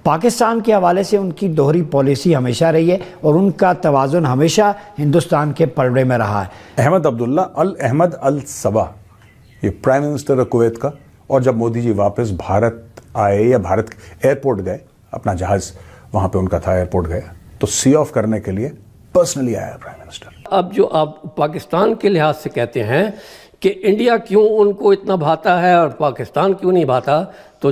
पाकिस्तान के हवाले से उनकी दोहरी पॉलिसी हमेशा रही है और उनका तवाज़ुन हमेशा हिंदुस्तान के पलड़े में रहा है। अहमद अब्दुल्ला अल अहमद अल सबा, ये प्राइम मिनिस्टर है कुवैत का, और जब मोदी जी वापस भारत आए या भारत एयरपोर्ट गए, अपना जहाज वहां पे उनका था, एयरपोर्ट गए, तो सी ऑफ करने के लिए पर्सनली आया प्राइम मिनिस्टर। अब जो आप पाकिस्तान के लिहाज से कहते हैं कि इंडिया क्यों उनको इतना भाता है और पाकिस्तान क्यों नहीं भाता, तो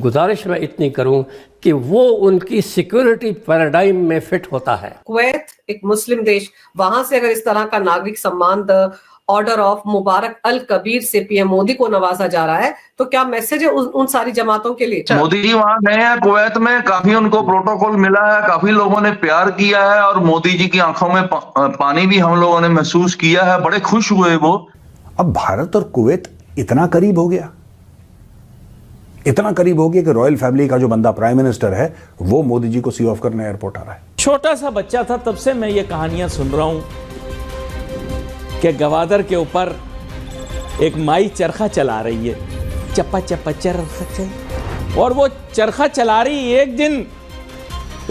गुजारिश मैं इतनी करूं कि वो उनकी सिक्योरिटी पैराडाइम में फिट होता है। कुवैत एक मुस्लिम देश, वहां से अगर इस तरह का नागरिक सम्मान ऑर्डर ऑफ मुबारक अल कबीर से पीएम मोदी को नवाजा जा रहा है, तो क्या मैसेज है उन सारी जमातों के लिए? मोदी जी वहां गए हैं कुवैत में, काफी उनको प्रोटोकॉल मिला है, काफी लोगों ने प्यार किया है और मोदी जी की आंखों में पानी भी हम लोगों ने महसूस किया है, बड़े खुश हुए वो। अब भारत और कुवैत इतना करीब हो गया, इतना करीब हो गया कि रॉयल फैमिली का जो बंदा प्राइम मिनिस्टर है वो मोदी जी को सी ऑफ करने एयरपोर्ट आ रहा है। छोटा सा बच्चा था तब से मैं ये कहानियां सुन रहा हूं कि गवादर के ऊपर एक माई चरखा चला रही है, चप्पा चप्पा चरखा, और वो चरखा चला रही, एक दिन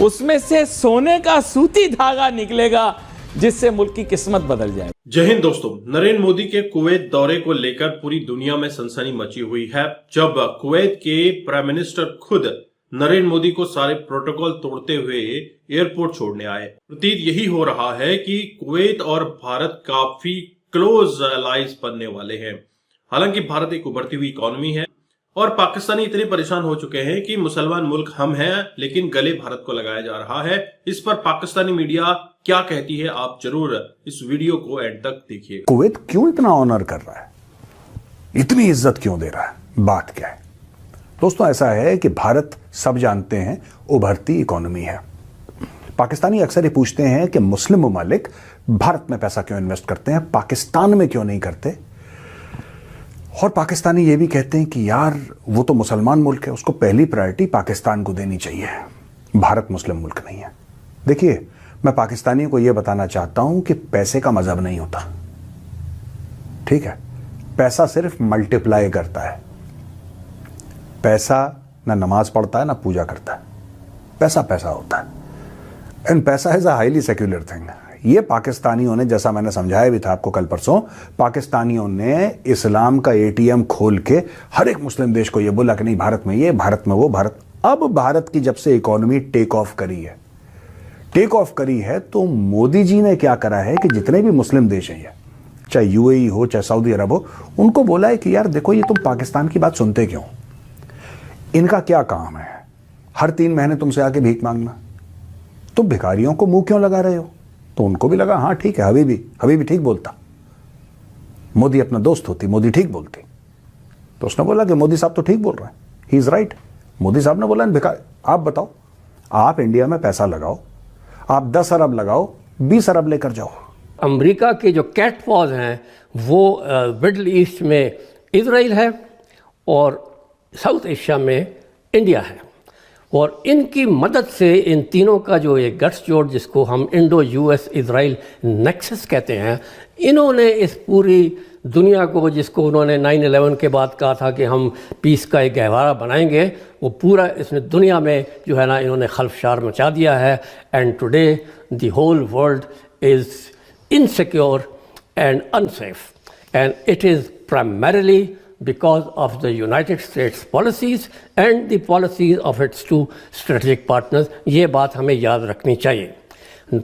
उसमें से सोने का सूती धागा निकलेगा जिससे मुल्क की किस्मत बदल जाए। जय हिंद दोस्तों, नरेंद्र मोदी के कुवैत दौरे को लेकर पूरी दुनिया में सनसनी मची हुई है। जब कुवैत के प्राइम मिनिस्टर खुद नरेंद्र मोदी को सारे प्रोटोकॉल तोड़ते हुए एयरपोर्ट छोड़ने आए, प्रतीत यही हो रहा है कि कुवैत और भारत काफी क्लोज एलाइज बनने वाले हैं। हालांकि भारत एक उभरती हुई इकोनॉमी है और पाकिस्तानी इतने परेशान हो चुके हैं कि मुसलमान मुल्क हम हैं, लेकिन गले भारत को लगाया जा रहा है। इस पर पाकिस्तानी मीडिया क्या कहती है, आप जरूर इस वीडियो को एंड तक देखिए। कुवैत क्यों इतना ऑनर कर रहा है, इतनी इज्जत क्यों दे रहा है, बात क्या है? दोस्तों, ऐसा है कि भारत सब जानते हैं उभरती इकोनॉमी है। पाकिस्तानी अक्सर ये पूछते हैं कि मुस्लिम ममालिक भारत में पैसा क्यों इन्वेस्ट करते हैं, पाकिस्तान में क्यों नहीं करते। और पाकिस्तानी ये भी कहते हैं कि यार वो तो मुसलमान मुल्क है, उसको पहली प्रायोरिटी पाकिस्तान को देनी चाहिए, भारत मुस्लिम मुल्क नहीं है। देखिए, मैं पाकिस्तानियों को यह बताना चाहता हूं कि पैसे का मजहब नहीं होता, ठीक है? पैसा सिर्फ मल्टीप्लाई करता है। पैसा ना नमाज पढ़ता है ना पूजा करता है, पैसा पैसा होता है। एंड पैसा is a highly secular thing. ये पाकिस्तानियों ने, जैसा मैंने समझाया भी था आपको कल परसों, पाकिस्तानियों ने इस्लाम का एटीएम खोल के हर एक मुस्लिम देश को ये बोला कि नहीं, भारत में ये, भारत में वो, भारत। अब भारत की जब से इकोनॉमी टेक ऑफ करी है तो मोदी जी ने क्या करा है कि जितने भी मुस्लिम देश हैं, चाहे यूएई हो चाहे सऊदी अरब हो, उनको बोला है कि यार देखो, ये तुम पाकिस्तान की बात सुनते क्यों? इनका क्या काम है हर 3 महीने तुमसे आके भीख मांगना? तुम भिखारियों को मुंह क्यों लगा रहे हो? तो उनको भी लगा हाँ ठीक है, हबीबी ठीक बोलता, मोदी अपना दोस्त होती, मोदी ठीक बोलती। तो उसने बोला कि मोदी साहब तो ठीक बोल रहे हैं, ही इज राइट। मोदी साहब ने बोला भिखारी, आप बताओ, आप इंडिया में पैसा लगाओ, आप 10 अरब लगाओ, 20 अरब लेकर जाओ। अमेरिका के जो कैट पॉज हैं वो मिडल ईस्ट में इजराइल है और साउथ एशिया में इंडिया है, और इनकी मदद से इन तीनों का जो ये गठजोड़, जिसको हम इंडो यूएस इजराइल नेक्सस कहते हैं, इन्होंने इस पूरी दुनिया को, जिसको उन्होंने 9/11 के बाद कहा था कि हम पीस का एक गहवारा बनाएंगे, वो पूरा इसने दुनिया में जो है ना, इन्होंने खलफशार मचा दिया है। And today the whole world is insecure and unsafe and it is primarily because of the United States policies and the policies of its 2 strategic partners। ये बात हमें याद रखनी चाहिए।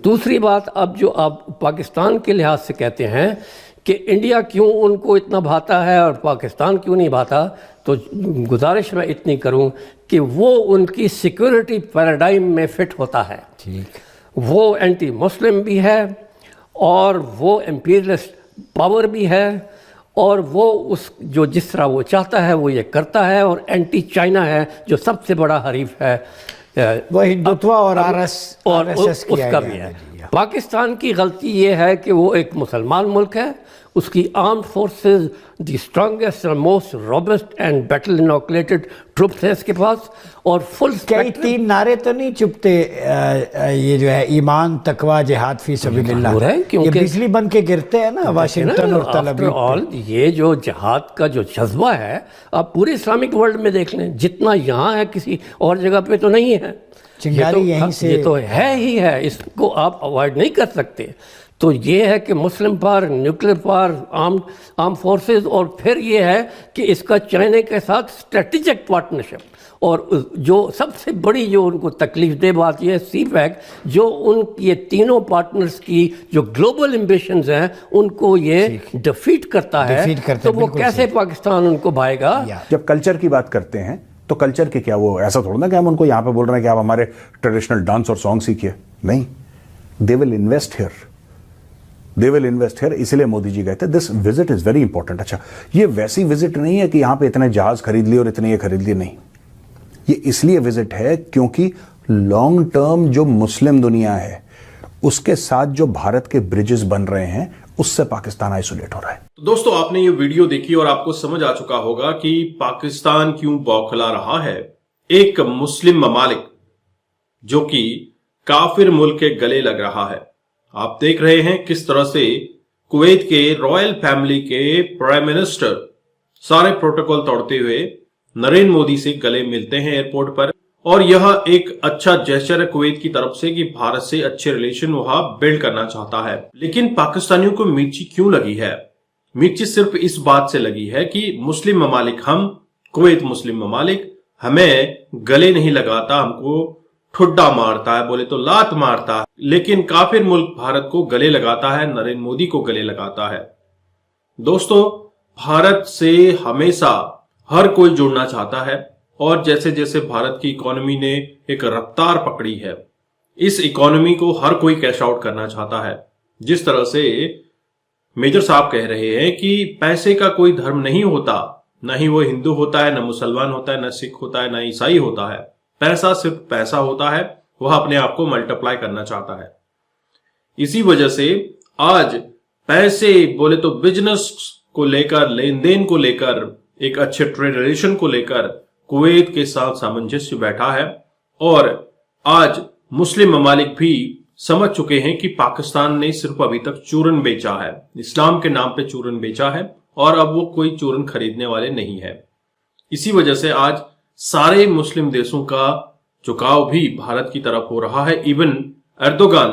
दूसरी बात, अब जो आप पाकिस्तान के लिहाज से कहते हैं कि इंडिया क्यों उनको इतना भाता है और पाकिस्तान क्यों नहीं भाता, तो गुजारिश मैं इतनी करूं कि वो उनकी सिक्योरिटी पैराडाइम में फिट होता है। ठीक, वो एंटी मुस्लिम भी है और वो एम्पीरियलिस्ट पावर भी है, और वो उस जो जिस तरह वो चाहता है वो ये करता है, और एंटी चाइना है जो सबसे बड़ा हरीफ है, वो हिंदुत्व और आरएसएस उसका भी है। पाकिस्तान की गलती ये है कि वो एक मुसलमान मुल्क है, उसकी आर्म्ड फोर्सेस द स्ट्रॉन्गेस्ट और most robust and battle inoculated troops है इसके पास, और फुल कई 3 नारे तो नहीं चुपते ये जो है ईमान तकवा जिहाद फी सबिलिल्लाह है, ये क्योंकि बिजली बन के गिरते हैं ना वाशिंगटन और तल अवीव ऑल ये जो जिहाद का जो जज्बा है आप पूरे इस्लामिक वर्ल्ड में देख लें, जितना यहाँ है किसी और जगह पे तो नहीं है। चिंगारी यहीं से ये तो है ही है, इसको आप अवॉइड नहीं कर सकते। तो ये है कि Muslim power, nuclear power, arm forces, और फिर ये है कि इसका चाइना के साथ स्ट्रेटेजिक पार्टनरशिप, और जो सबसे बड़ी जो उनको तकलीफ दे बात यह है CPEC, जो उन ये तीनों पार्टनर्स की जो ग्लोबल एम्बिशंस हैं उनको ये डिफीट करता है, तो वो कैसे पाकिस्तान उनको भाएगा। जब कल्चर की बात करते हैं तो कल्चर के क्या, वो ऐसा थोड़ा ना कि हम उनको यहां पे बोल रहे हैं कि आप हमारे ट्रेडिशनल डांस और सॉन्ग सीखिए, नहीं, they will invest here, they will invest here, इसलिए मोदी जी गए थे। This visit is very important. अच्छा, ये वैसी विजिट नहीं है कि यहां पे इतने जहाज खरीद लिए और इतने ये खरीद लिए, नहीं, ये इसलिए विजिट है क्योंकि लॉन्ग टर्म जो मुस्लिम दुनिया है उसके साथ जो भारत के ब्रिजेस बन रहे हैं उससे पाकिस्तान आइसोलेट हो रहा है। तो दोस्तों, आपने ये वीडियो देखी और आपको समझ आ चुका होगा कि पाकिस्तान क्यों बौखला रहा है। एक मुस्लिम ममालिक जो कि काफिर मुल्क के गले लग रहा है। आप देख रहे हैं किस तरह से कुवैत के रॉयल फैमिली के प्राइम मिनिस्टर सारे प्रोटोकॉल तोड़ते हुए नरेंद्र मोदी से गले मिलते हैं एयरपोर्ट पर, और यह एक अच्छा जेस्चर है कुवैत की तरफ से कि भारत से अच्छे रिलेशन वहां बिल्ड करना चाहता है। लेकिन पाकिस्तानियों को मिर्ची क्यों लगी है? मिर्ची सिर्फ इस बात से लगी है कि मुस्लिम ममालिक, हम कुवैत मुस्लिम ममालिक, हमें गले नहीं लगाता, हमको ठुड्डा मारता है, बोले तो लात मारता है, लेकिन काफिर मुल्क भारत को गले लगाता है, नरेंद्र मोदी को गले लगाता है। दोस्तों, भारत से हमेशा हर कोई जुड़ना चाहता है, और जैसे जैसे भारत की इकोनॉमी ने एक रफ्तार पकड़ी है, इस इकोनॉमी को हर कोई कैश आउट करना चाहता है। जिस तरह से मेजर साहब कह रहे हैं कि पैसे का कोई धर्म नहीं होता, न ही वो हिंदू होता है, न मुसलमान होता है, न सिख होता है, न ईसाई होता है। पैसा सिर्फ पैसा होता है, वह अपने आप को मल्टीप्लाई करना चाहता है। इसी वजह से आज पैसे बोले तो बिजनेस को लेकर, लेन देन को लेकर, एक अच्छे ट्रेड रिलेशन को लेकर कुवैत के साथ सामंजस्य बैठा है, और आज मुस्लिम ममालिक भी समझ चुके हैं कि पाकिस्तान ने सिर्फ अभी तक चूरन बेचा है, इस्लाम के नाम पे चूरन बेचा है, और अब वो कोई चूरन खरीदने वाले नहीं है। इसी वजह से आज सारे मुस्लिम देशों का झुकाव भी भारत की तरफ हो रहा है। इवन एर्दोगान,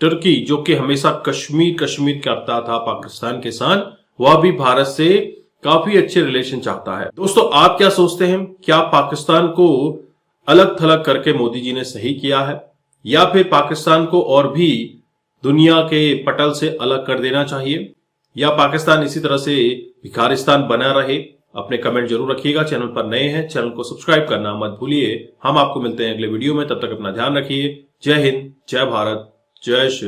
तुर्की, जो कि हमेशा कश्मीर कश्मीर करता था पाकिस्तान के साथ, वह भी भारत से काफी अच्छे रिलेशन चाहता है। दोस्तों, आप क्या सोचते हैं? क्या पाकिस्तान को अलग थलग करके मोदी जी ने सही किया है, या फिर पाकिस्तान को और भी दुनिया के पटल से अलग कर देना चाहिए, या पाकिस्तान इसी तरह से भिखारिस्तान बना रहे? अपने कमेंट जरूर रखिएगा। चैनल पर नए हैं, चैनल को सब्सक्राइब करना मत भूलिए। हम आपको मिलते हैं अगले वीडियो में, तब तक अपना ध्यान रखिए। जय हिंद, जय भारत, जय श्री राम।